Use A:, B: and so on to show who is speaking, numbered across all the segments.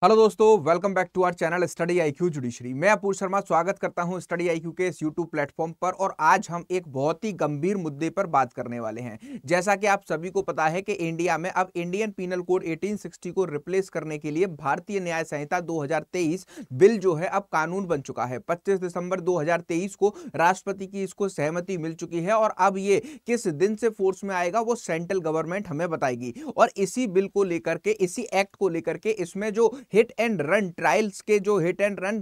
A: Hello दोस्तों, welcome back to our channel Study IQ judiciary. मैं अपूर्व शर्मा स्वागत करता हूं स्टडी आईक्यू के इस यूट्यूब प्लेटफॉर्म पर। और आज हम एक बहुत ही गंभीर मुद्दे पर बात करने वाले हैं। जैसा कि आप सभी को पता है कि इंडिया में अब इंडियन पीनल कोड 1860 को रिप्लेस करने के लिए भारतीय न्याय संहिता 2023 बिल जो है अब कानून बन चुका है। 25 दिसंबर 2023 को राष्ट्रपति की इसको सहमति मिल चुकी है और अब ये किस दिन से फोर्स में आएगा वो सेंट्रल गवर्नमेंट हमें बताएगी। और इसी बिल को लेकर के, इसी एक्ट को लेकर के, इसमें जो हिट एंड रन ट्रायल्स के जो हिट एंड रन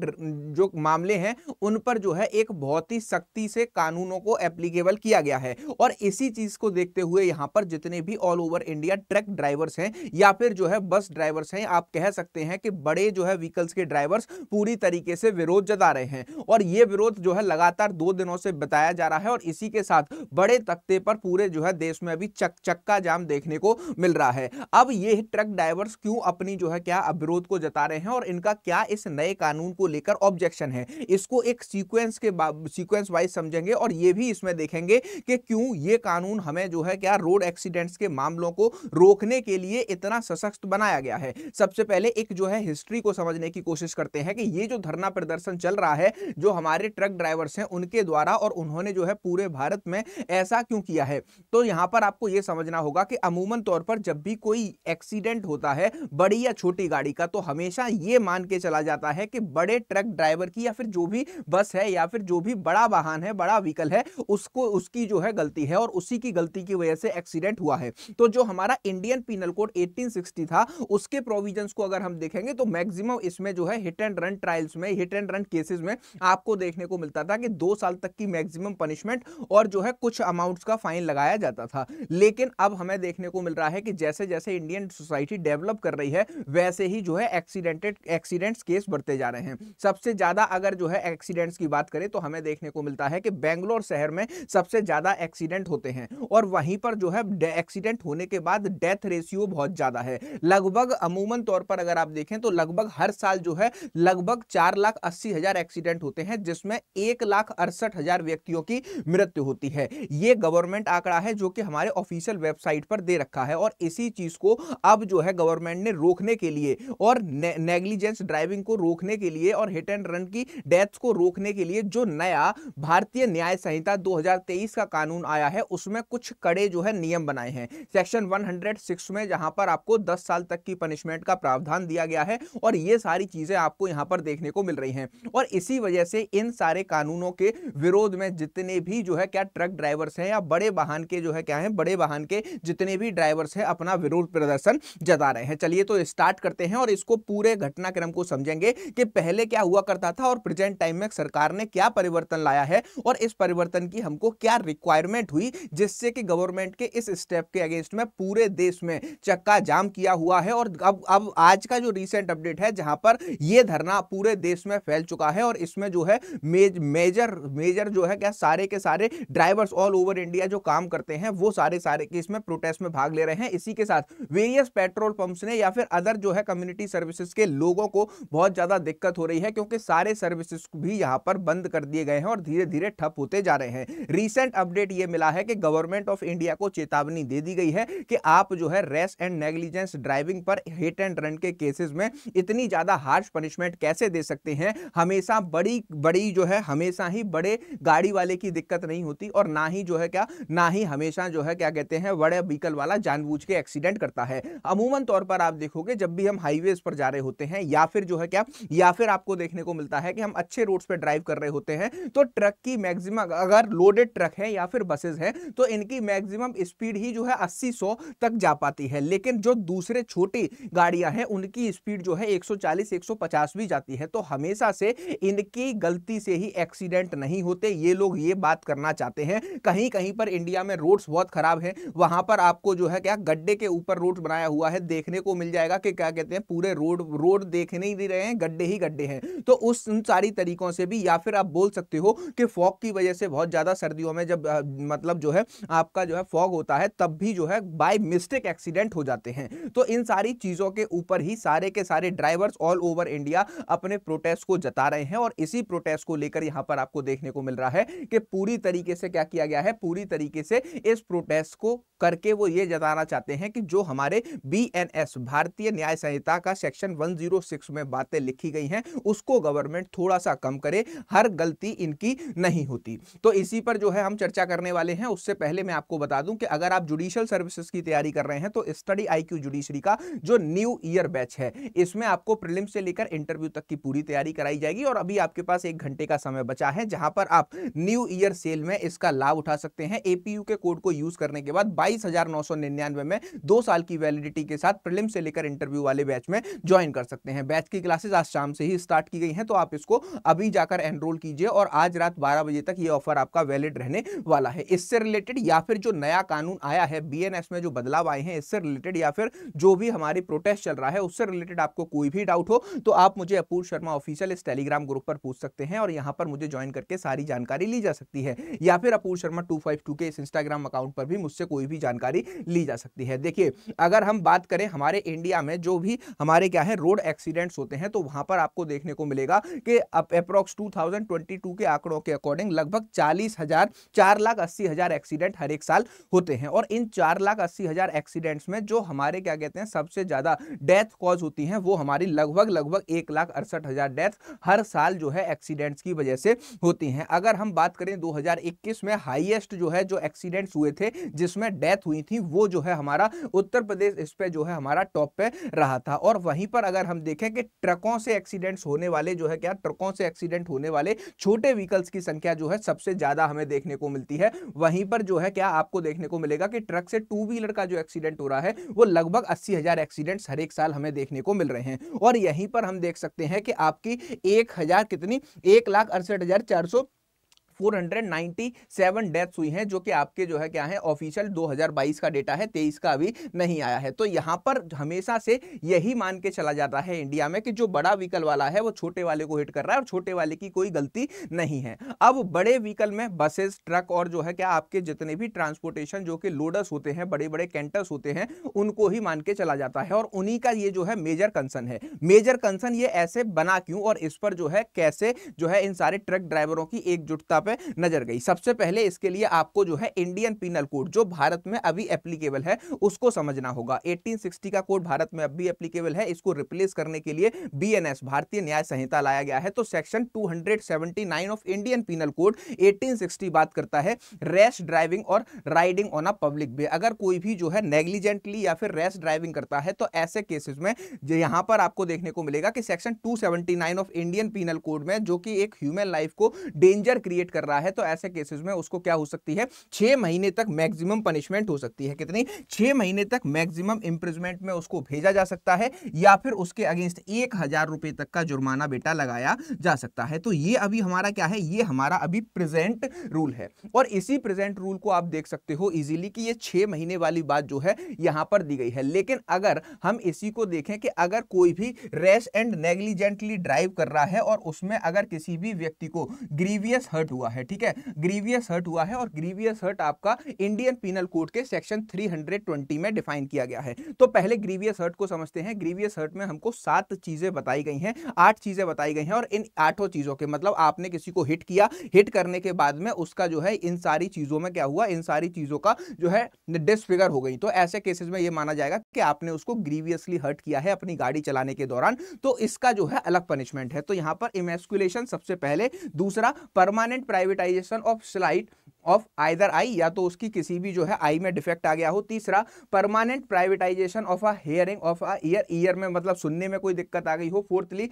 A: जो मामले हैं उन पर जो है एक बहुत ही सख्ती से कानूनों को एप्लीकेबल किया गया है। और इसी चीज को देखते हुए यहां पर जितने भी all over India truck drivers हैं या फिर जो है बस ड्राइवर्स हैं, आप कह सकते हैं कि बड़े जो है व्हीकल्स के ड्राइवर्स पूरी तरीके से विरोध जता रहे हैं। और ये विरोध जो है लगातार 2 दिनों से बताया जा रहा है और इसी के साथ बड़े तख्ते पर पूरे जो है देश में अभी चक्का जाम देखने को मिल रहा है। अब ये ट्रक ड्राइवर्स क्यों अपनी जो है क्या विरोध को जता रहे हैं और इनका क्या इस नए कानून को लेकर ऑब्जेक्शन है, इसको एक सीक्वेंस वाइज समझेंगे और ये भी इसमें देखेंगे कि क्यों ये कानून हमें जो है क्या रोड एक्सीडेंट्स के मामलों को रोकने के लिए इतना सशक्त बनाया गया है। सबसे पहले एक जो है हिस्ट्री को समझने की कोशिश करते हैं कि ये जो धरना प्रदर्शन चल रहा है जो हमारे ट्रक ड्राइवर्स हैं उनके द्वारा, और उन्होंने जो है पूरे भारत में ऐसा क्यों किया है। तो यहां पर आपको यह समझना होगा कि अमूमन तौर पर जब भी कोई एक्सीडेंट होता है बड़ी या छोटी गाड़ी का, तो हमेशा यह मान के चला जाता है कि बड़े ट्रक ड्राइवर की या फिर जो भी बस है या फिर जो भी बड़ा वाहन है, बड़ा व्हीकल है, उसकी जो है गलती है और उसी की गलती की वजह से एक्सीडेंट हुआ है। तो जो हमारा इंडियन पीनल कोड 1860 था उसके प्रोविजंस को अगर हम देखेंगे तो मैक्सिमम इसमें जो है हिट एंड रन ट्रायल्स में, हिट एंड रन केसेस में आपको देखने को मिलता था कि 2 साल तक की मैक्सिमम पनिशमेंट और जो है कुछ अमाउंट्स का फाइन लगाया जाता था। लेकिन अब हमें देखने को मिल रहा है कि जैसे जैसे इंडियन सोसाइटी डेवलप कर रही है वैसे ही जो है एक्सीडेंट्स केस बढ़ते जा रहे हैं। सबसे ज्यादा अगर जो है एक्सीडेंट्स की बात करें तो हमें देखने को मिलता है कि बेंगलोर शहर में सबसे ज्यादा एक्सीडेंट होते हैं और वहीं पर जो है एक्सीडेंट होने के बाद डेथ रेशियो बहुत ज्यादा है। लगभग अमूमन तौर पर अगर आप देखें तो लगभग हर साल जो है लगभग 4,80,000 एक्सीडेंट होते हैं जिसमें 1,68,000 व्यक्तियों की मृत्यु होती है। यह गवर्नमेंट आंकड़ा है जो कि हमारे ऑफिशियल वेबसाइट पर दे रखा है। और इसी चीज को अब जो है गवर्नमेंट ने रोकने के लिए और नेग्लिजेंस ड्राइविंग को रोकने के लिए और हिट एंड रन की डेथ्स को रोकने के लिए जो नया भारतीय न्याय संहिता 2023 का कानून आया है उसमें कुछ कड़े जो है नियम बनाए हैं। सेक्शन 106 में जहां पर आपको 10 साल तक की पनिशमेंट का प्रावधान दिया गया है और ये सारी चीजें आपको यहां पर देखने को मिल रही हैं। और इसी वजह से इन सारे कानूनों के विरोध में जितने भी जो है क्या ट्रक ड्राइवर्स हैं या बड़े वाहन के जो है क्या है, बड़े वाहन के जितने भी ड्राइवर्स हैं अपना विरोध प्रदर्शन जता रहे हैं। चलिए तो स्टार्ट करते हैं और इसको पूरे घटनाक्रम को समझेंगे कि पहले क्या हुआ करता था और प्रेजेंट टाइम में सरकार ने क्या परिवर्तन लाया है और इस परिवर्तन की हमको क्या रिक्वायरमेंट हुई जिससे कि गवर्नमेंट के इस स्टेप के अगेंस्ट में पूरे देश में चक्का जाम किया हुआ है। और अब आज का जो रिसेंट अपडेट है जहां पर यह धरना पूरे देश में फैल चुका है और इसमें जो है मेजर जो है क्या सारे के सारे ड्राइवर्स ऑल ओवर इंडिया जो काम करते हैं वो सारे के इसमें प्रोटेस्ट में भाग ले रहे हैं। इसी के साथ वेरियस पेट्रोल पंप्स ने या फिर अदर जो है कम्युनिटी सर्विसेज के लोगों को बहुत ज्यादा दिक्कत हो रही है क्योंकि सारे सर्विसेज भी यहां पर बंद कर दिए गए हैं और धीरे धीरे ठप होते जा रहे हैं। रीसेंट अपडेट ये मिला है कि गवर्नमेंट ऑफ इंडिया को चेतावनी दे दी गई है कि आप जो है रेस एंड नेग्लिजेंस ड्राइविंग पर हिट एंड रन के केसेस में इतनी ज्यादा हार्श पनिशमेंट कैसे दे सकते हैं। हमेशा बड़ी जो है हमेशा ही बड़े गाड़ी वाले की दिक्कत नहीं होती और ना ही जो है क्या, ना ही हमेशा जो है क्या कहते हैं बड़े व्हीकल वाला जानबूझ के एक्सीडेंट करता है। अमूमन तौर पर आप देखोगे जब भी हम हाईवेज पर जा रहे होते हैं या फिर जो है क्या, या फिर आपको देखने को मिलता है कि हम अच्छे रोड्स पे ड्राइव कर रहे होते हैं तो ट्रक की मैक्सिमम, अगर लोडेड ट्रक है या फिर बसेस हैं तो इनकी मैक्सिमम स्पीड ही जो है 80-100 तक जा पाती है। लेकिन जो दूसरे छोटी गाड़ियां हैं उनकी स्पीड जो है 140-150 भी जाती है। तो हमेशा से इनकी गलती से ही एक्सीडेंट नहीं होते, ये लोग ये बात करना चाहते हैं। कहीं कहीं पर इंडिया में रोड्स बहुत खराब है, वहां पर आपको जो है क्या गड्ढे के ऊपर रोड बनाया हुआ है, देखने को मिल जाएगा कि क्या कहते हैं पूरे रोड देखने ही नहीं रहे हैं, गड्ढे ही गड्ढे हैं। तो उन सारी तरीकों से भी, या फिर आप बोल सकते हो कि फॉग की वजह से बहुत ज्यादा सर्दियों में जब मतलब जो है आपका जो है फॉग होता है तब भी जो है बाय मिस्टेक एक्सीडेंट हो जाते हैं। तो इन सारी चीजों के ऊपर ही सारे के सारे ड्राइवर्स ऑल ओवर इंडिया अपने प्रोटेस्ट को जता रहे हैं और इसी प्रोटेस्ट को लेकर यहां पर आपको देखने को मिल रहा है कि पूरी तरीके से क्या किया गया है, पूरी तरीके से इस प्रोटेस्ट को करके वो ये जताना चाहते हैं कि जो हमारे BNS भारतीय न्याय संहिता का सेक्शन 106 में बातें लिखी गई हैं उसको गवर्नमेंट थोड़ा सा कम करे, हर गलती इनकी नहीं होती। तो इसी पर जो है हम चर्चा करने वाले हैं। उससे पहले मैं आपको बता दूं कि अगर आप जुडिशियल सर्विसेज की तैयारी कर रहे हैं तो स्टडी IQ जुडिशरी का जो न्यू ईयर बैच है इसमें आपको प्रीलिम से लेकर इंटरव्यू तक की पूरी तैयारी कराई जाएगी और अभी आपके पास 1 घंटे का समय बचा है जहां पर आप न्यू ईयर सेल में इसका लाभ उठा सकते हैं। APU के कोड को यूज करने के बाद 22,999 में 2 साल की वैलिडिटी के साथ प्रीलिम से लेकर इंटरव्यू वाले बैच में ज्वाइन कर सकते हैं। बैच की क्लासेस आज शाम से ही स्टार्ट की गई हैं तो आप इसको अभी जाकर एनरोल कीजिए और आज रात 12 बजे तक ये ऑफर आपका वैलिड रहने वाला है। इससे रिलेटेड या फिर जो नया कानून आया है BNS में जो बदलाव आए हैं इससे रिलेटेड या फिर जो भी हमारी प्रोटेस्ट चल रहा है उससे रिलेटेड आपको कोई भी डाउट हो तो आप मुझे अपूर्व शर्मा ऑफिशियल इस टेलीग्राम ग्रुप पर पूछ सकते हैं और यहां पर मुझे ज्वाइन करके सारी जानकारी ली जा सकती है, या फिर अपूर्व शर्मा 252 के इस इंस्टाग्राम अकाउंट पर भी मुझसे कोई भी जानकारी ली जा सकती है। देखिए, अगर हम बात करें हमारे इंडिया में जो भी हमारे क्या है रोड एक्सीडेंट्स होते हैं तो वहां पर आपको देखने को मिलेगा कि अप्रोक्स 2022 के आंकड़ों के अकॉर्डिंग लगभग 4,80,000 एक्सीडेंट हर एक साल होते हैं और इन 4,80,000 एक्सीडेंट्स में जो हमारे क्या कहते हैं सबसे ज्यादा डेथ कॉज होती हैं वो हमारी लगभग 1,68,000 डेथ हर साल जो है एक्सीडेंट्स की वजह से होती हैं। अगर हम बात करें 2021 में हाईएस्ट जो है जो एक्सीडेंट्स हुए थे जिसमें डेथ हुई थी वो जो है हमारा उत्तर प्रदेश इस पे जो है हमारा टॉप पे रहा था। और वहीं पर अगर हम देखें कि ट्रकों से एक्सीडेंट्स होने वाले जो है क्या ट्रकों से एक्सीडेंट होने वाले छोटे व्हीकल्स की संख्या जो है सबसे ज्यादा हमें देखने को मिलती है। वहीं पर जो है क्या आपको देखने को मिलेगा कि ट्रक से 2 व्हीलर का जो एक्सीडेंट हो रहा है वो लगभग 80,000 एक्सीडेंट्स हर एक साल हमें देखने को मिल रहे हैं। और यहीं पर हम देख सकते हैं कि आपकी 1,68,497 डेथ्स हुई हैं जो कि आपके जो है क्या है ऑफिशियल 2022 का डेटा है, 23 का अभी नहीं आया है। तो यहां पर हमेशा से यही मान के चला जाता है इंडिया में कि जो बड़ा व्हीकल वाला है वो छोटे वाले को हिट कर रहा है और छोटे वाले की कोई गलती नहीं है। अब बड़े व्हीकल में बसेस, ट्रक और जो है क्या आपके जितने भी ट्रांसपोर्टेशन जो कि लोडर्स होते हैं, बड़े बड़े कैंटर्स होते हैं, उनको ही मान के चला जाता है और उन्हीं का ये जो है मेजर कंसर्न है। मेजर कंसर्न ये ऐसे बना क्यों और इस पर जो है कैसे जो है इन सारे ट्रक ड्राइवरों की एकजुटता पे नजर गई। सबसे पहले इसके लिए आपको जो है इंडियन पिनल कोड जो भारत में अभी एप्लीकेबल है उसको समझना होगा। 1860 का कोड भारत में अभी एप्लीकेबल है, इसको रिप्लेस करने के लिए BNS भारतीय न्याय संहिता लाया गया है। तो section 279 of Indian penal code 1860 बात करता है रैश ड्राइविंग और राइडिंग ऑन अ पब्लिक वे। अगर कोई भी जो है नेग्लिजेंटली या फिर रैश ड्राइविंग करता है तो ऐसे केसेस में यहां पर आपको देखने को मिलेगा कि section 279 of Indian penal code में जो कि एक ह्यूमन लाइफ को डेंजर क्रिएट कर रहा है तो ऐसे केसेस में उसको क्या हो सकती है 6 महीने तक मैक्सिमम पनिशमेंट हो सकती है। कितनी? 6 महीने तक मैक्सिमम इंप्रिजमेंट में उसको भेजा जा सकता है या फिर उसके अगेंस्ट 1,000 रुपए तक का जुर्माना बेटा लगाया जा सकता है। तो ये अभी हमारा क्या है, ये हमारा अभी प्रेजेंट रूल है और इसी प्रेजेंट रूल को आप देख सकते हो इजीली कि ये 6 महीने वाली बात जो है यहां पर दी गई है। लेकिन अगर हम इसी को देखें कि अगर कोई भी रैश एंड नेग्लिजेंटली ड्राइव कर रहा है और उसमें अगर किसी भी व्यक्ति को ग्रीवियस हर्ट हुआ है, ठीक है, ग्रीवियस हर्ट हुआ है और ग्रीवियस हर्ट आपका इंडियन पिनल कोड के सेक्शन 320 में डिफाइन किया गया है। तो पहले ग्रीवियस हर्ट को समझते हैं। ग्रीवियस हर्ट में हमको 7 चीजें बताई गई हैं, 8 चीजें बताई गई हैं और इन 8 चीजों के मतलब आपने किसी को हिट किया, हिट करने के बाद में उसका जो है इन सारी चीजों में क्या हुआ, इन सारी चीजों का जो है डिसफिगर हो गई। तो ऐसे केसेस में यह माना जाएगा कि आपने उसको ग्रीवियसली हर्ट किया है अपनी गाड़ी चलाने के दौरान, तो इसका जो है अलग पनिशमेंट है। तो यहां पर इमैस्कुलेशन सबसे पहले, दूसरा permanent privatisation of slight of either I, या तो उसकी किसी भी जो है आई में डिफेक्ट आ गया हो, तीसरा permanent privatisation of a hearing of a year, year में मतलब सुनने में कोई दिक्कत आ गई हो, fourthly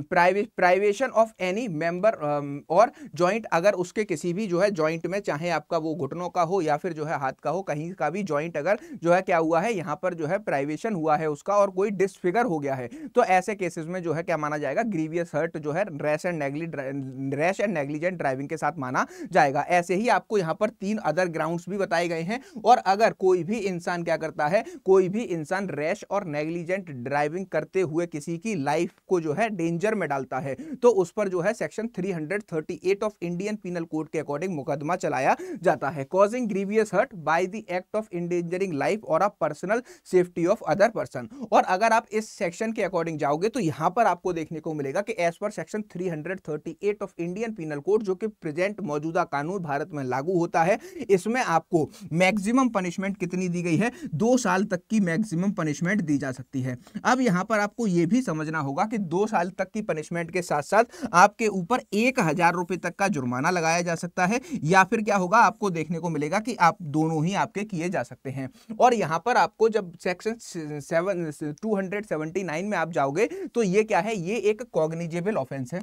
A: privation of any member और जॉइंट, अगर उसके किसी भी जो है जॉइंट में, चाहे आपका वो घुटनों का हो या फिर जो है हाथ का हो, कहीं का भी जॉइंट अगर जो है क्या हुआ है यहां पर जो है प्राइवेशन हुआ है उसका और कोई डिसफिगर हो गया है, तो ऐसे केसेस में जो है क्या माना जाएगा, ग्रीवियस हर्ट जो है रैश एंड नेग्लिजेंट ड्राइविंग के साथ माना जाएगा। ऐसे ही आपको यहां पर 3 अदर ग्राउंड्स भी बताए गए हैं और अगर कोई भी इंसान क्या करता है, कोई भी इंसान रैश और नेग्लिजेंट ड्राइविंग करते हुए किसी की लाइफ को जो है डेंजर में डालता है तो उस पर जो है section 338 of Indian penal code के अकॉर्डिंग मुकदमा चलाया जाता है। Causing grievous hurt by the act of endangering life और a personal safety of other person. और अगर आप इस सेक्शन के अकॉर्डिंग जाओगे तो यहां पर आपको देखने को मिलेगा कि as per section 338 of Indian penal Code जो कि प्रेजेंट मौजूदा कानून कानून भारत में लागू होता है, इसमें आपको मैक्सिमम पनिशमेंट कितनी दी गई है, 2 साल तक की मैक्सिमम पनिशमेंट दी जा सकती है। अब यहां पर आपको यह भी समझना होगा कि 2 साल तक की पनिशमेंट के साथ साथ आपके ऊपर 1000 रुपए तक का जुर्माना लगाया जा सकता है, या फिर क्या होगा, आपको देखने को मिलेगा कि आप दोनों ही आपके किए जा सकते हैं। और यहां पर आपको जब सेक्शन 279 में आप जाओगे तो ये क्या है, ये एक कॉग्निजेबल ऑफेंस है।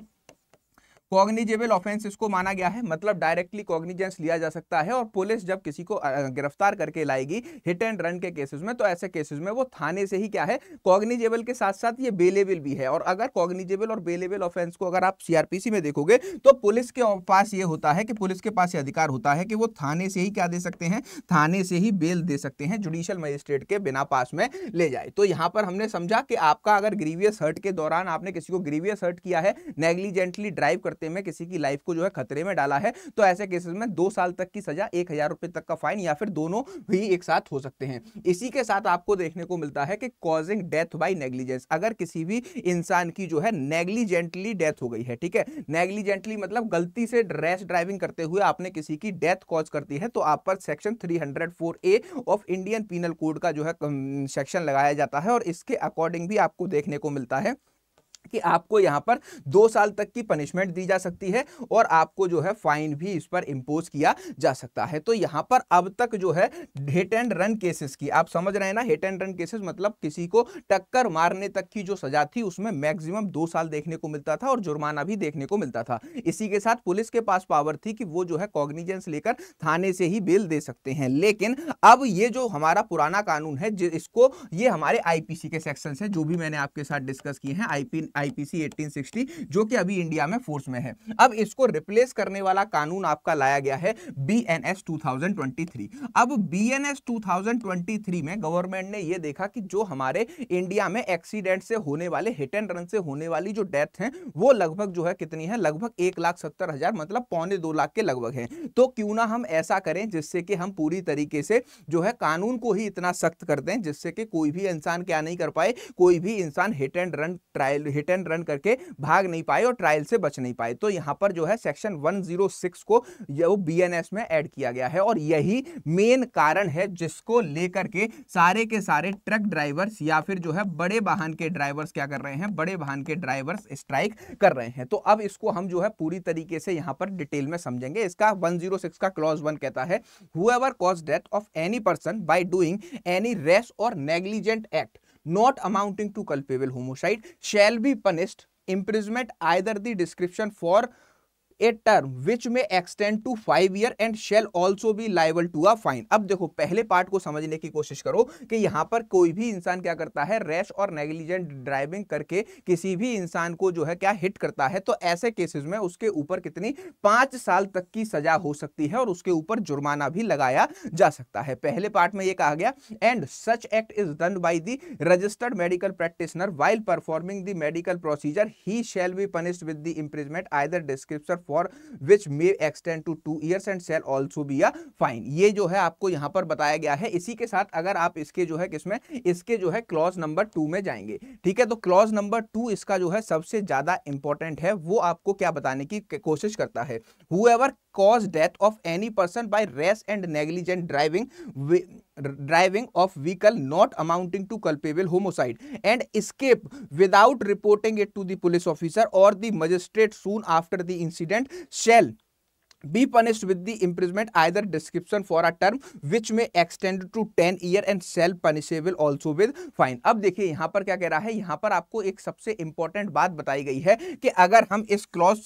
A: कॉग्निजेबल ऑफेंस इसको माना गया है, मतलब डायरेक्टली कॉग्निजेंस लिया जा सकता है। और पुलिस जब किसी को गिरफ्तार करके लाएगी हिट एंड रन के केसेस में, तो ऐसे केसेस में वो थाने से ही क्या है, कॉग्निजेबल के साथ साथ ये बेलेबल भी है। और अगर कॉग्निजेबल और बेलेबल ऑफेंस को अगर आप सीआरपीसी में देखोगे तो पुलिस के पास ये होता है कि पुलिस के पास ये अधिकार होता है कि वो थाने से ही क्या दे सकते हैं, थाने से ही बेल दे सकते हैं, जुडिशियल मजिस्ट्रेट के बिना पास में ले जाए। तो यहां पर हमने समझा कि आपका अगर ग्रीवियस हर्ट के दौरान आपने किसी को ग्रीवियस हर्ट किया है, नेग्लिजेंटली ड्राइव करते में किसी की लाइफ को जो है खतरे में डाला है, तो ऐसे केसेस में 2 साल तक की सजा, 1000 रुपए तक का फाइन, या फिर दोनों भी एक साथ हो सकते हैं। इसी के साथ आपको देखने को मिलता है कि कॉजिंग डेथ बाय नेग्लिजेंस, अगर किसी भी इंसान की जो है नेग्लिजेंटली डेथ हो गई है, ठीक है, नेग्लिजेंटली मतलब गलती से रैश ड्राइविंग करते हुए आपने किसी की डेथ कॉज कर दी है, तो आप पर section 304A of Indian Penal Code का जो है सेक्शन लगाया जाता है। और इसके अकॉर्डिंग भी आपको देखने को मिलता है कि आपको यहां पर 2 साल तक की पनिशमेंट दी जा सकती है और आपको जो है फाइन भी इस पर इंपोज किया जा सकता है। तो यहां पर अब तक जो है हिट एंड रन केसेस की, आप समझ रहे हैं ना, हिट एंड रन केसेस मतलब किसी को टक्कर मारने तक की जो सजा थी उसमें मैक्सिमम 2 साल देखने को मिलता था और जुर्माना भी देखने को मिलता था। इसी के साथ पुलिस के पास पावर थी कि वो जो है कॉग्निजेंस लेकर थाने से ही बेल दे सकते हैं। लेकिन अब ये जो हमारा पुराना कानून है, इसको ये हमारे आईपीसी के सेक्शन है जो भी मैंने आपके साथ डिस्कस किए हैं, आईपीसी 1860, जो कि अभी इंडिया में फोर्स में है। अब इसको रिप्लेस करने वाला कानून आपका लाया गया है बीएनएस 2023। अब बीएनएस 2023 में गवर्नमेंट ने यह देखा कि जो हमारे इंडिया में एक्सीडेंट से होने वाले, हिट एंड रन से होने वाली जो डेथ है वो लगभग जो है कितनी है, लगभग 1,70,000, मतलब 1.25 लाख के लगभग है। तो क्यों ना हम ऐसा करें जिससे कि हम पूरी तरीके से जो है कानून को ही इतना सख्त कर दें जिससे कि कोई भी इंसान क्या नहीं कर पाए, कोई भी इंसान हिट एंड रन करके भाग नहीं पाए और ट्रायल से बच नहीं पाए। तो यहां पर जो है सेक्शन 106 को वो बीएनएस में ऐड किया गया है और यही मेन कारण है जिसको लेकर के सारे ट्रक ड्राइवर्स या फिर जो है बड़े वाहन के ड्राइवर्स क्या कर रहे हैं, बड़े वाहन के ड्राइवर्स स्ट्राइक कर रहे हैं। तो अब इसको हम जो है पूरी तरीके से यहां पर डिटेल में समझेंगे। इसका 106 का क्लॉज 1 कहता है, whoever caused death of any person by doing any rash or negligent act not amounting to culpable homicide shall be punished imprisonment either the description for a term which may extend to 5 years and shall also be liable to a fine। अब देखो पहले part को समझने की कोशिश करो कि यहां पर कोई भी इंसान क्या करता है, रैश और नेग्लिजेंट ड्राइविंग करके किसी भी इंसान को जो है क्या हिट करता है, तो ऐसे केसेस में उसके ऊपर कितनी 5 साल तक की सजा हो सकती है और उसके ऊपर जुर्माना भी लगाया जा सकता है। पहले पार्ट में यह कहा गया, and such act is done by the registered medical practitioner while performing the medical procedure he shall be punished with the imprisonment either description for which may extend to 2 years and shall also be a fine। ये जो है आपको यहां पर बताया गया है। इसी के साथ अगर आप इसके जो है किसमें, इसके जो है क्लॉज नंबर 2 में जाएंगे, ठीक है, तो क्लॉज नंबर 2 इसका जो है सबसे ज्यादा इंपॉर्टेंट है। वो आपको क्या बताने की कोशिश करता है, whoever cause death of any person by rash and negligent driving of vehicle not amounting to culpable homicide and escape without reporting it to the police officer or the magistrate soon after the incident shall be punished with the imprisonment either description for a term which may extend to 10 years and shall punishable also with fine। अब देखिए यहां पर क्या कह रहा है, यहां पर आपको एक सबसे इंपॉर्टेंट बात बताई गई है कि अगर हम इस क्लॉज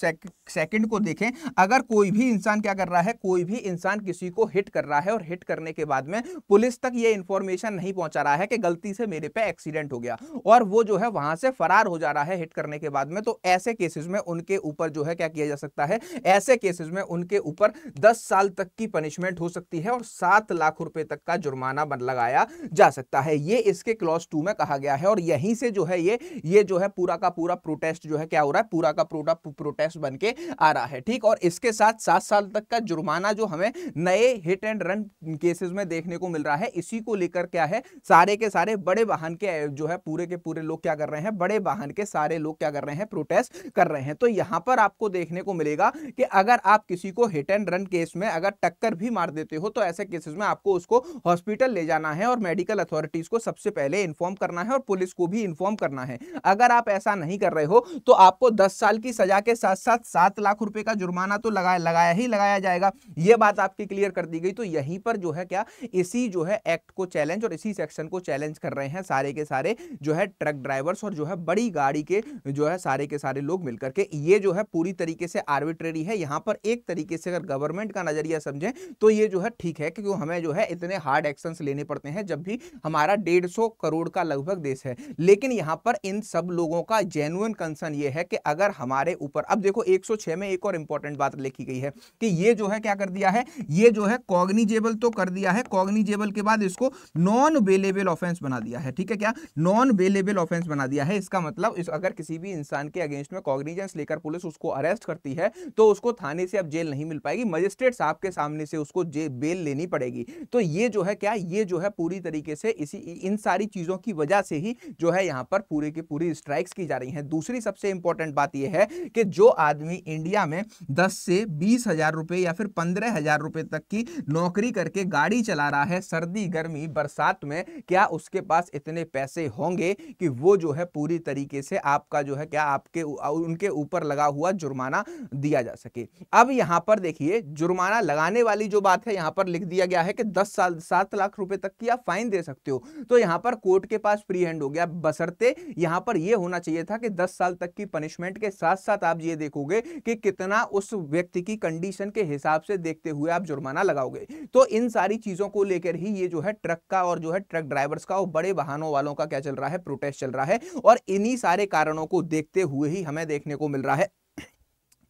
A: सेकंड को देखें, अगर कोई भी इंसान क्या कर रहा है, कोई भी इंसान किसी को हिट कर रहा है और हिट करने के बाद में पुलिस तक ये इंफॉर्मेशन नहीं पहुंचा रहा है कि गलती से मेरे पे एक्सीडेंट हो गया और वो जो है वहां से फरार हो जा रहा है हिट करने के बाद में, तो ऐसे केसेस में उनके ऊपर जो है क्या किया जा सकता है, ऐसे केसेस में के ऊपर 10 साल तक की पनिशमेंट हो सकती है और 7 लाख रुपए तक का जुर्माना लगाया जा सकता है। ये इसके क्लॉज 2 में कहा गया है और यहीं से जो है ये जो है पूरा का पूरा प्रोटेस्ट जो है क्या हो रहा है, पूरा का पूरा प्रोटेस्ट बन के आ रहा है, ठीक। और इसके साथ 7 साल तक का जुर्माना जो हमें नए हिट एंड रन केसेस में देखने को मिल रहा है, इसी को लेकर क्या है, सारे के सारे बड़े वाहन के जो है पूरे के पूरे लोग क्या कर रहे हैं, बड़े वाहन के सारे लोग क्या कर रहे हैं, प्रोटेस्ट कर रहे हैं। तो यहां पर आपको देखने को मिलेगा कि अगर आप किसी को हिट एंड रन केस में अगर टक्कर भी मार देते हो तो ऐसे केसेस में आपको उसको हॉस्पिटल ले जाना है और मेडिकल अथॉरिटीज को सबसे पहले इन्फॉर्म करना है और पुलिस को भी इन्फॉर्म करना है। अगर आप ऐसा नहीं कर रहे हो तो आपको 10 साल की सजा के साथ साथ 7 लाख रुपए का जुर्माना तो लगाया जाएगा। यह बात आपकी क्लियर कर दी गई। तो यहीं पर जो है क्या इसी जो है एक्ट को चैलेंज और इसी सेक्शन को चैलेंज कर रहे हैं सारे के सारे जो है ट्रक ड्राइवर्स और जो है बड़ी गाड़ी के जो है सारे के सारे लोग मिलकर के। ये जो है पूरी तरीके से आर्बिट्रेरी है। यहां पर एक तरीके से अगर गवर्नमेंट का नजरिया समझें तो ये जो है ठीक है, क्योंकि हमें जो है इतने हार्ड एक्शंस लेने पड़ते हैं जब भी हमारा 150 करोड़ का लगभग देश है। लेकिन यहां पर इन सब लोगों का जेन्युइन कंसर्न ये है कि अगर हमारे ऊपर, अब देखो 106 में एक और इंपॉर्टेंट बात लिखी गई है कि ये जो है क्या कर दिया है, ये जो है कॉग्निजेबल तो कर दिया है, कॉग्निजेबल के बाद इसको नॉन बेलेबल ऑफेंस बना दिया है। ठीक है, क्या नॉन बेलेबल ऑफेंस बना दिया है। इसका मतलब अगर किसी भी इंसान के अगेंस्ट में कॉग्निजेंस लेकर पुलिस उसको अरेस्ट करती है तो उसको थाने से अब जेल नहीं मिल पाएगी, मजिस्ट्रेट साहब के सामने से उसको बेल लेनी पड़ेगी। तो ये जो है क्या, ये जो है पूरी तरीके से इन सारी चीजों की वजह से ही जो है यहां पर पूरी की पूरी स्ट्राइक्स की जा रही हैं। दूसरी सबसे इंपॉर्टेंट बात यह है कि जो आदमी इंडिया में 10 से 20 हजार रुपए या फिर 15 हजार रुपए तक की नौकरी करके गाड़ी चला रहा है सर्दी गर्मी बरसात में, क्या उसके पास इतने पैसे होंगे कि वो जो है पूरी तरीके से आपका जो है क्या आपके उनके ऊपर लगा हुआ जुर्माना दिया जा सके। अब यहां पर देखिए जुर्माना लगाने वाली जो बात है यहां पर लिख दिया गया है कि 10 साल 7 लाख रुपए तक की आप फाइन दे सकते हो। तो यहां पर कोर्ट के पास फ्री हैंड हो गया, बशर्ते यहां पर यह होना चाहिए था कि 10 साल तक की पनिशमेंट के साथ साथ आप ये देखोगे कि कितना उस व्यक्ति की कंडीशन के हिसाब से देखते हुए आप जुर्माना लगाओगे। तो इन सारी चीजों को लेकर ही ये जो है ट्रक का और जो है ट्रक ड्राइवर्स का और बड़े वाहनों वालों का क्या चल रहा है, प्रोटेस्ट चल रहा है। और इन्हीं सारे कारणों को देखते हुए ही हमें देखने को मिल रहा है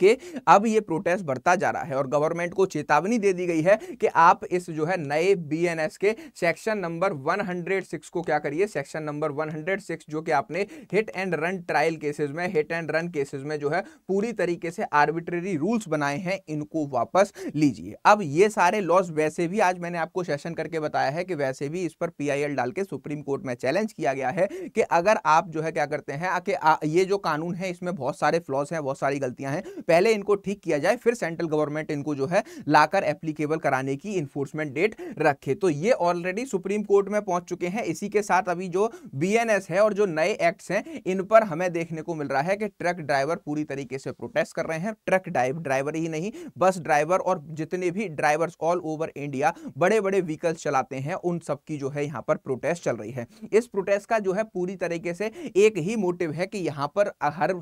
A: कि अब ये प्रोटेस्ट बढ़ता जा रहा है और गवर्नमेंट को चेतावनी दे दी गई है कि आप इस जो है नए बीएनएस के सेक्शन नंबर 106 को क्या करिए, सेक्शन नंबर 106 जो कि आपने hit and run trial cases में, हिट एंड रन केसेस में जो है पूरी तरीके से आर्बिट्रेरी रूल्स बनाए हैं, इनको वापस लीजिए। अब ये सारे लॉज वैसे भी आज मैंने आपको सेशन करके बताया है कि वैसे भी इस पर पीआईएल डाल के सुप्रीम कोर्ट में चैलेंज किया गया है कि अगर आप जो है क्या करते हैं कि ये जो कानून है इसमें बहुत सारे फ्लॉज हैं, बहुत सारी गलतियां हैं, पहले इनको ठीक किया जाए फिर सेंट्रल गवर्नमेंट इनको जो है लाकर एप्लीकेबल कराने की इन्फोर्समेंट डेट रखे। तो ये ऑलरेडी सुप्रीम कोर्ट में पहुंच चुके हैं। इसी के साथ अभी जो बीएनएस है और जो नए एक्ट्स हैं इन पर हमें देखने को मिल रहा है कि ट्रक ड्राइवर पूरी तरीके से प्रोटेस्ट कर रहे हैं। ट्रक ड्राइवर ही नहीं, बस ड्राइवर और जितने भी ड्राइवर्स ऑल ओवर इंडिया बड़े बड़े व्हीकल्स चलाते हैं उन सब की जो है यहां पर प्रोटेस्ट चल रही है। इस प्रोटेस्ट का जो है पूरी तरीके से एक ही मोटिव है कि यहां पर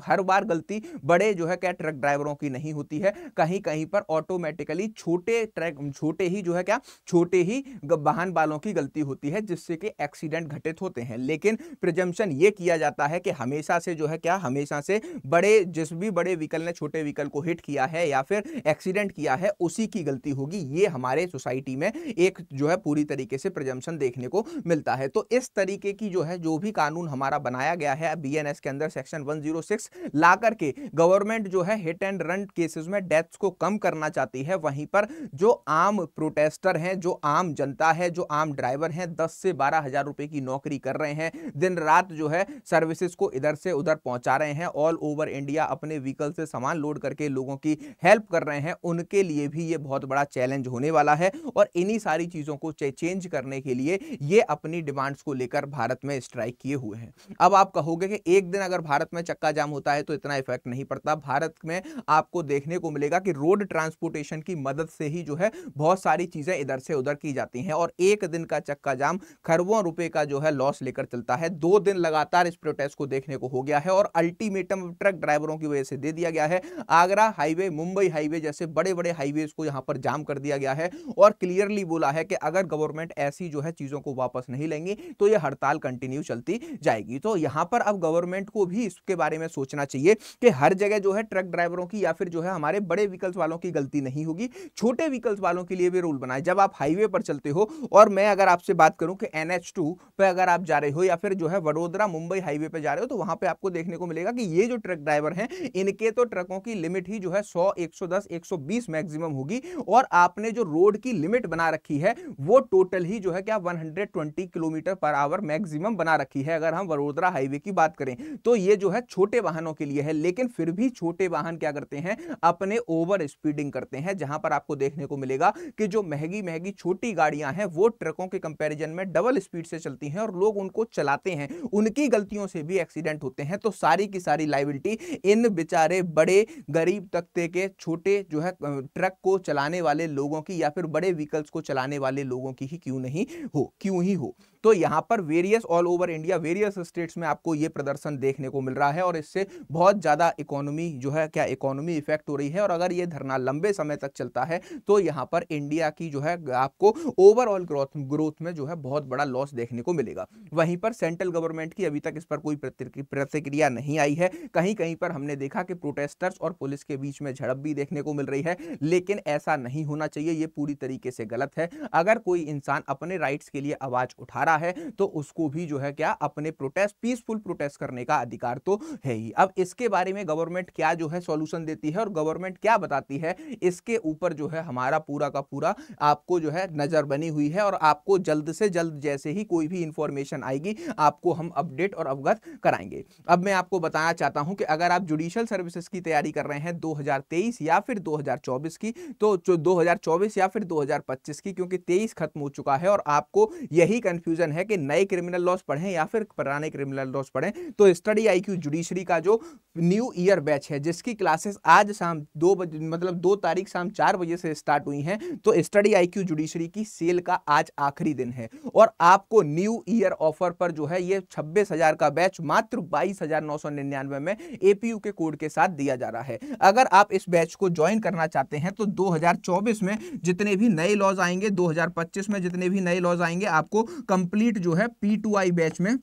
A: हर बार गलती बड़े जो है क्या ट्रक ड्राइवरों की नहीं होती है, कहीं कहीं पर ऑटोमेटिकली छोटे ही जो है क्या छोटे ही वाहन वालों की गलती होती है जिससे कि एक्सीडेंट घटित होते हैं। लेकिन प्रिजम्पशन ये किया जाता है कि हमेशा से जो है क्या, हमेशा से बड़े जिस भी बड़े व्हीकल ने छोटे व्हीकल को हिट किया है या फिर एक्सीडेंट किया है उसी की गलती होगी। ये हमारे सोसाइटी में एक जो है पूरी तरीके से प्रिजम्पशन देखने को मिलता है। तो इस तरीके की जो है जो भी कानून हमारा बनाया गया है बीएनएस के अंदर सेक्शन 106 ला करके गवर्नमेंट जो है हिट एंड रन केसेस में डेथ्स को कम करना चाहती है। वहीं पर जो आम प्रोटेस्टर हैं, जो आम जनता है, जो आम ड्राइवर हैं 10 से 12 हजार रुपए की नौकरी कर रहे हैं, दिन रात जो है सर्विसेज को इधर से उधर पहुंचा रहे हैं, ऑल ओवर इंडिया अपने व्हीकल से सामान लोड करके लोगों की हेल्प कर रहे हैं, उनके लिए भी ये बहुत बड़ा चैलेंज होने वाला है। और इन्हीं सारी चीजों को चेंज करने के लिए ये अपनी डिमांड्स को लेकर भारत में स्ट्राइक किए हुए हैं। अब आप कहोगे कि एक दिन अगर भारत में चक्का जाम होता है तो इतना इफेक्ट नहीं पड़ता। भारत में आपको देखने को मिलेगा कि रोड ट्रांसपोर्टेशन की मदद से ही जो है बहुत सारी चीजें इधर से उधर की जाती हैं और एक दिन का चक्का जाम खरबों रुपए का जो है लॉस लेकर चलता है। 2 दिन लगातार इस प्रोटेस्ट को देखने को हो गया है और अल्टीमेटम ट्रक ड्राइवरों की वजह से दे दिया गया है। आगरा हाईवे, मुंबई हाईवे जैसे बड़े बड़े हाईवेज को यहां पर जाम कर दिया गया है और क्लियरली बोला है कि अगर गवर्नमेंट ऐसी जो है चीजों को वापस नहीं लेंगी तो यह हड़ताल कंटिन्यू चलती जाएगी। तो यहां पर अब गवर्नमेंट को भी इसके बारे में सोचना चाहिए कि हर जगह जो है ट्रक ड्राइवरों की या फिर जो है हमारे बड़े व्हीकल्स वालों की गलती नहीं होगी, छोटे व्हीकल्स वालों के लिए भी रूल बनाए। जब आप हाईवे पर चलते हो और मैं अगर आपसे बात करूं कि NH2 पे अगर आप जा रहे हो या फिर जो है वडोदरा मुंबई हाईवे पे जा रहे हो तो वहां पे आपको देखने को मिलेगा कि ये जो ट्रक ड्राइवर हैं इनके तो ट्रकों की लिमिट ही जो है 100, 110, 120 मैक्सिमम होगी और आपने जो रोड की लिमिट बना रखी है वो टोटल ही जो है क्या 120 किलोमीटर पर आवर मैक्सिमम बना रखी है। अगर हम वडोदरा हाईवे की बात करें तो ये जो है छोटे वाहनों के लिए है, लेकिन फिर भी छोटे वाहन क्या क्या करते हैं, अपने ओवर स्पीडिंग करते हैं, जहां पर आपको देखने को मिलेगा कि जो महंगी महंगी छोटी गाड़ियां हैं वो ट्रकों के कंपैरिजन में डबल स्पीड से चलती हैं और लोग उनको चलाते हैं, उनकी गलतियों से भी एक्सीडेंट होते हैं। तो सारी की सारी लायबिलिटी इन बेचारे बड़े गरीब तबके के छोटे जो है ट्रक को चलाने वाले लोगों की या फिर बड़े व्हीकल्स को चलाने वाले लोगों की ही क्यों ही हो। तो यहां पर various all over India various states में आपको यह प्रदर्शन देखने को मिल रहा है और इससे बहुत ज्यादा इकोनॉमी जो है क्या इकोनॉमी इफेक्ट हो रही है। और अगर यह धरना लंबे समय तक चलता है तो यहां पर इंडिया की जो है आपको ओवरऑल ग्रोथ में जो है बहुत बड़ा लॉस देखने को मिलेगा। वहीं पर सेंट्रल गवर्नमेंट की अभी तक इस पर कोई प्रतिक्रिया नहीं आई है। कहीं कहीं पर हमने देखा कि प्रोटेस्टर्स और पुलिस के बीच में झड़प भी देखने को मिल रही है, लेकिन ऐसा नहीं होना चाहिए, यह पूरी तरीके से गलत है। अगर कोई इंसान अपने राइट्स के लिए आवाज उठा रहा है तो उसको भी जो है क्या अपने प्रोटेस्ट पीसफुल प्रोटेस्ट करने का अधिकार तो है ही। अब इसके बारे में गवर्नमेंट क्या जो है सॉल्यूशन देती है और गवर्नमेंट क्या बताती है, इसके ऊपर जो है हमारा पूरा का पूरा आपको जो है नजर बनी हुई है और आपको जल्द से जल्द जैसे ही कोई भी इंफॉर्मेशन आएगी आपको हम अपडेट और अवगत कराएंगे। अब मैं आपको बताना चाहता हूं कि अगर आप जुडिशियल सर्विसेज की तैयारी कर रहे हैं 2023 या फिर 2024 की, तो 2024 या फिर 2025 की, क्योंकि 23 खत्म हो चुका है और आपको यही कंफ्यूजन है कि नए क्रिमिनल लॉस पढ़ें या फिर पुराने क्रिमिनल लॉस पढ़ें, तो स्टडी आईक्यू जुडिशरी का जो न्यू ईयर बैच है जिसकी क्लासेस आज शाम 2 बजे मतलब 2 तारीख शाम 4 बजे से स्टार्ट हुई हैं, तो स्टडी आईक्यू जुडिशरी की सेल का आज आखिरी दिन है और आपको न्यू ईयर ऑफर पर जो है ये 26,000 का बैच मात्र 22,999 में एपीयू के कोड के साथ दिया जा रहा है। अगर आप इस बैच को ज्वाइन करना चाहते हैं तो 2024 में जितने भी नए लॉज आएंगे, 2025 में जितने भी नए लॉज आएंगे, आपको कंप्लीट जो है P2I बैच में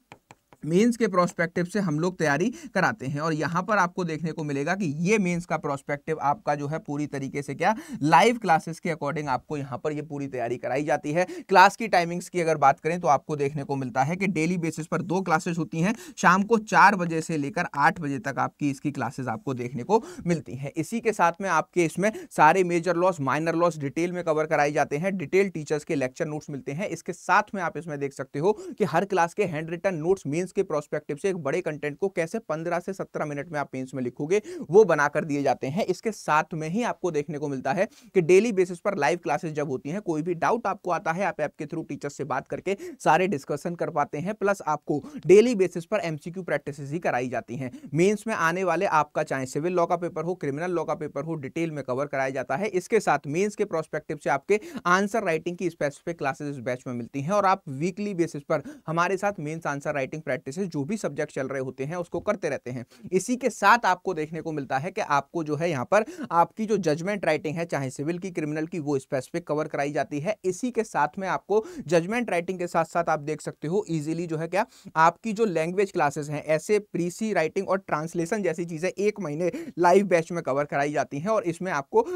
A: मेंस के प्रोस्पेक्टिव से हम लोग तैयारी कराते हैं। और यहां पर आपको देखने को मिलेगा कि ये मेंस का प्रोस्पेक्टिव आपका जो है पूरी तरीके से क्या लाइव क्लासेस के अकॉर्डिंग आपको यहां पर ये पूरी तैयारी कराई जाती है। क्लास की टाइमिंग्स की अगर बात करें तो आपको देखने को मिलता है कि डेली बेसिस पर 2 क्लासेस होती हैं, शाम को 4 बजे से लेकर 8 बजे तक आपकी इसकी क्लासेस आपको देखने को मिलती हैं। इसी के साथ में आपके इसमें सारे major laws minor laws detail में कवर कराए जाते हैं, डिटेल टीचर्स के लेक्चर नोट्स मिलते हैं। इसके साथ में आप इसमें देख सकते हो कि हर क्लास के हैंड रिटन नोट्स मेंस के प्रोस्पेक्टिव से एक बड़े कंटेंट को कैसे 15 से 17 मिनट में आप मेंस में लिखोगे वो बनाकर दिए जाते हैं। इसके साथ में ही आपको देखने को मिलता है कि डेली बेसिस पर लाइव क्लासेस जब होती हैं, कोई भी डाउट आपको आता है आप ऐप के थ्रू टीचर से बात करके सारे डिस्कशन कर पाते हैं, प्लस आपको डेली बेसिस पर एमसीक्यू प्रैक्टिस ही कराई जाती हैं। मेंस में आने वाले आपका चाहे सिविल लॉ का पेपर हो, क्रिमिनल लॉ का पेपर हो, डिटेल में कवर कराया जाता है। इसके साथ मेंस के प्रोस्पेक्टिव से आपके आंसर राइटिंग की स्पेसिफिक क्लासेस इस बैच में मिलती हैं और आप वीकली बेसिस पर हमारे साथ मेंस आंसर राइटिंग प्रैक्टिस जो भी सब्जेक्ट चल रहे होते हैं उसको करते रहते हैं। इसी के साथ आपको देखने को मिलता है कि आपको जो है यहां पर आपकी जो जजमेंट राइटिंग है चाहे सिविल की क्रिमिनल की वो स्पेसिफिक कवर कराई जाती है। इसी के साथ में आपको जजमेंट राइटिंग के साथ साथ आप देख सकते हो इजीली जो है क्या आपकी जो लैंग्वेज क्लासेस हैं ऐसे प्रीसी राइटिंग और ट्रांसलेशन जैसी चीजें 1 महीने लाइव बैच में कवर कराई जाती हैं और इसमें आपको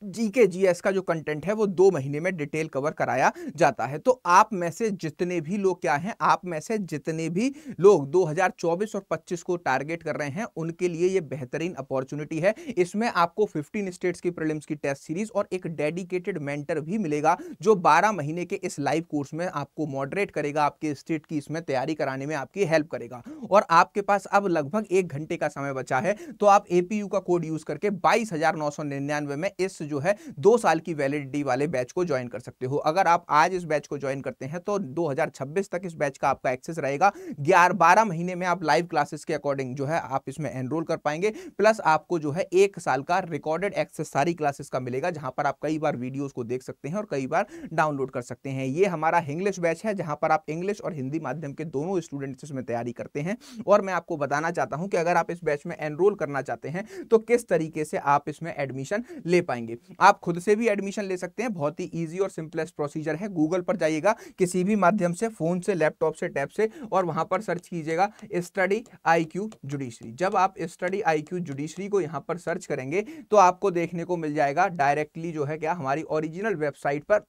A: जीके जीएस का जो कंटेंट है वो 2 महीने में डिटेल कवर कराया जाता है। तो आप में से जितने भी लोग क्या हैं, आप में से जितने भी लोग 2024 और 25 को टारगेट कर रहे हैं उनके लिए ये बेहतरीन अपॉर्चुनिटी है। इसमें आपको 15 स्टेट्स की प्रीलिम्स की टेस्ट सीरीज और एक डेडिकेटेड मेंटर भी मिलेगा जो 12 महीने के इस लाइव कोर्स में आपको मॉडरेट करेगा, आपके स्टेट की इसमें तैयारी कराने में आपकी हेल्प करेगा। और आपके पास अब लगभग 1 घंटे का समय बचा है तो आप एपीयू का कोड यूज करके 22,999 में इस जो है 2 साल की वैलिडिटी वाले बैच को ज्वाइन कर सकते हो। अगर आप आज इस बैच को ज्वाइन करते हैं तो 2026 तक इस बैच का आपका एक्सेस रहेगा। 12 महीने में आप लाइव क्लासेस के अकॉर्डिंग जो है आप इसमें एनरोल कर पाएंगे, प्लस आपको जो है 1 साल का रिकॉर्डेड एक्सेस सारी क्लासेस का मिलेगा जहां पर आप कई बार वीडियोस को देख सकते हैं और कई बार डाउनलोड कर सकते हैं। ये हमारा इंग्लिश बैच है जहां पर आप इंग्लिश और हिंदी माध्यम के दोनों स्टूडेंट्स इसमें तैयारी करते हैं। और मैं आपको बताना चाहता हूं कि अगर आप इस बैच में एनरोल करना चाहते हैं तो किस तरीके से आप इसमें एडमिशन ले पाएंगे। आप खुद से भी एडमिशन ले सकते हैं, बहुत ही इजी और सिंपलेस्ट प्रोसीजर है। गूगल पर जाइएगा किसी भी माध्यम से, फोन से, लैपटॉप से, टैब से, और वहां पर सर्च कीजिएगा स्टडी आईक्यू जुडिशरी। जब आप स्टडी आईक्यू जुडिशरी को यहां पर सर्च करेंगे तो आपको देखने को मिल जाएगा डायरेक्टली जो है क्या हमारी ओरिजिनल वेबसाइट पर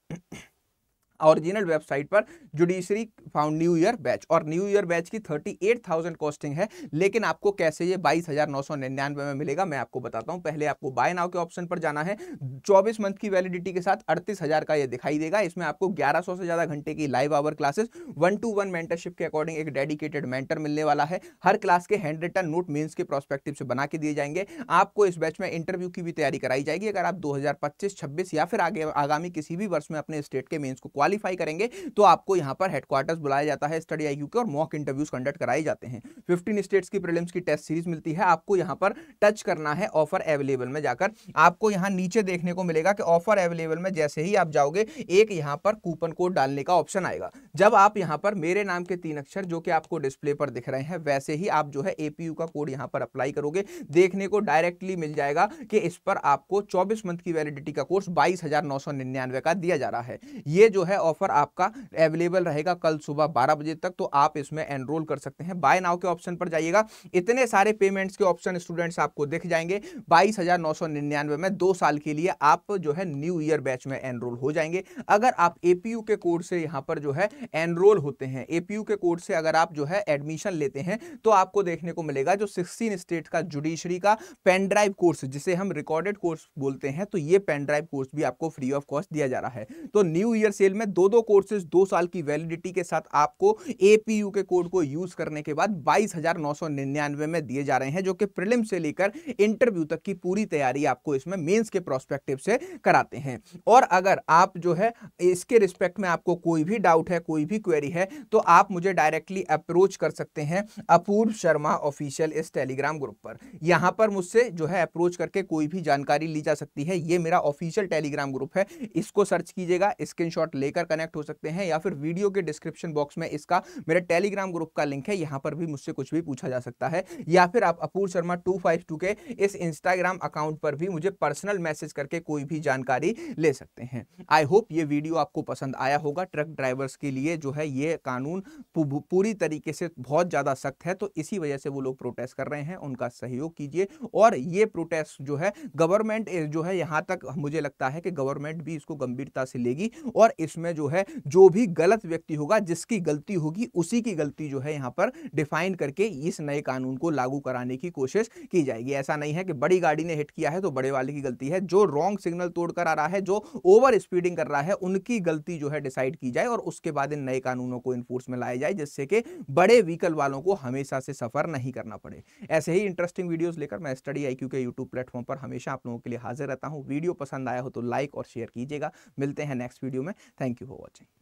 A: ओरिजिनल वेबसाइट पर judiciary found new year batch, और न्यू ईयर बैच की 38,000 कॉस्टिंग है। लेकिन आपको कैसे ये 22,999 में मिलेगा मैं आपको बताता हूं। पहले आपको बाय नाउ के ऑप्शन पर जाना है। 24 मंथ की वैलिडिटी के साथ 38,000 का ये दिखाई देगा। इसमें आपको 1100 से ज्यादा घंटे की live hour classes, 1-to-1 mentorship के अकॉर्डिंग एक डेडिकेटेड मेंटर मिलने वाला है। हर क्लास के हैंड रिटन नोट मेंस के प्रोस्पेक्टिव से बना के दिए जाएंगे। आपको इस बैच में इंटरव्यू की भी तैयारी कराई जाएगी। अगर आप 2025-26 या फिर आगे आगामी किसी भी वर्ष में अपने स्टेट के मेंस को क्वालिफाई करेंगे तो आपको यहां पर हेडक्वार्टर्स बुलाया जाता है स्टडी आईक्यू के, और मॉक इंटरव्यूज कंडक्ट कराए जाते हैं। 15 स्टेट्स की प्रीलिम्स की टेस्ट सीरीज मिलती है। आपको यहां पर टच करना है ऑफर अवेलेबल में जाकर। आपको यहां नीचे देखने को मिलेगा कि ऑफर अवेलेबल में जैसे ही आप जाओगे एक यहां पर कूपन कोड डालने का ऑप्शन आएगा। जब आप यहां पर मेरे नाम के 3 अक्षर जो कि आपको डिस्प्ले पर दिख रहे हैं वैसे ही आप जो है एपीयू का कोड यहां पर अप्लाई करोगे, देखने को डायरेक्टली मिल जाएगा कि इस पर आपको 24 मंथ की वैलिडिटी का कोर्स 22,999 का दिया जा रहा है। ये जो है ऑफर आपका अवेलेबल रहेगा कल सुबह 12 बजे तक, तो आप इसमें एनरोल कर सकते हैं। बाय नाउ के ऑप्शन पर जाइएगा, इतने सारे पेमेंट्स के ऑप्शन स्टूडेंट्स आपको दिख जाएंगे। 22,999 में 2 साल के लिए आप जो है न्यू ईयर बैच में एनरोल हो जाएंगे। अगर आप एपीयू के कोड से यहां पर जो है एनरोल होते हैं, एपीयू के कोड से अगर आप जो है एडमिशन लेते हैं तो आपको देखने को मिलेगा जो 16 स्टेट का जुडिशरी का पेन ड्राइव कोर्स जिसे हम रिकॉर्डेड कोर्स बोलते हैं, तो ये पेन ड्राइव कोर्स भी आपको फ्री ऑफ कॉस्ट दिया जा रहा है। तो न्यू ईयर सेल में दो कोर्सेज 2 साल की वैलिडिटी के साथ आपको एपीयू के कोड को यूज करने के बाद 22,999 में दिए जा रहे हैं, जो कि प्रीलिम से लेकर इंटरव्यू तक की पूरी तैयारी आपको इसमें मेंस के प्रोस्पेक्टिव से कराते हैं। और अगर आप जो है इसके रिस्पेक्ट में आपको कोई भी डाउट है, कोई भी क्वेरी है, तो आप मुझे डायरेक्टली अप्रोच कर सकते हैं अपूर्व शर्मा ऑफिशियल इस टेलीग्राम ग्रुप पर। यहां पर मुझसे जो है अप्रोच करके कोई भी जानकारी ली जा सकती है। ये मेरा ऑफिशियल टेलीग्राम ग्रुप है, इसको सर्च कीजिएगा, स्क्रीनशॉट लेकर कनेक्ट हो सकते हैं, या फिर वीडियो के डिस्क्रिप्शन बॉक्स में इसका मेरे टेलीग्राम ग्रुप का लिंक है, यहां पर भी मुझसे कुछ भी पूछा जा सकता है। या फिर आप अपूर्व शर्मा 252 के इस इंस्टाग्राम अकाउंट पर भी मुझे पर्सनल मैसेज करके कोई भी जानकारी ले सकते हैं। आई होप ये वीडियो आपको पसंद आया होगा। ट्रक ड्राइवर्स के लिए जो है ये कानून पूरी तरीके से बहुत ज्यादा सख्त है, तो इसी वजह से वो लोग प्रोटेस्ट कर रहे हैं, उनका सहयोग कीजिए। और ये प्रोटेस्ट जो है गवर्नमेंट जो है यहां तक मुझे लगता है कि गवर्नमेंट भी इसको गंभीरता से लेगी, और इसमें जो है जो भी गलत व्यक्ति होगा, जिसकी गलती होगी उसी की गलती जो है यहां पर डिफाइन करके इस नए कानून को लागू कराने की कोशिश की जाएगी। ऐसा नहीं है कि बड़ी गाड़ी ने हिट किया है तो बड़े वाले की गलती है। जो रॉन्ग सिग्नल तोड़कर आ रहा है, जो ओवर स्पीडिंग कर रहा है, उनकी गलती जो है डिसाइड की जाए और उसके बाद इन नए कानूनों को इन्फोर्स में लाया जाए, जिससे कि बड़े व्हीकल वालों को हमेशा से सफर नहीं करना पड़े। ऐसे ही इंटरेस्टिंग वीडियोस लेकर मैं स्टडी आईक्यू के यूट्यूब प्लेटफॉर्म पर हमेशा आप लोगों के लिए हाजिर रहता हूं। वीडियो पसंद आया हो तो लाइक और शेयर कीजिएगा। मिलते हैं नेक्स्ट वीडियो में। Thank you for watching.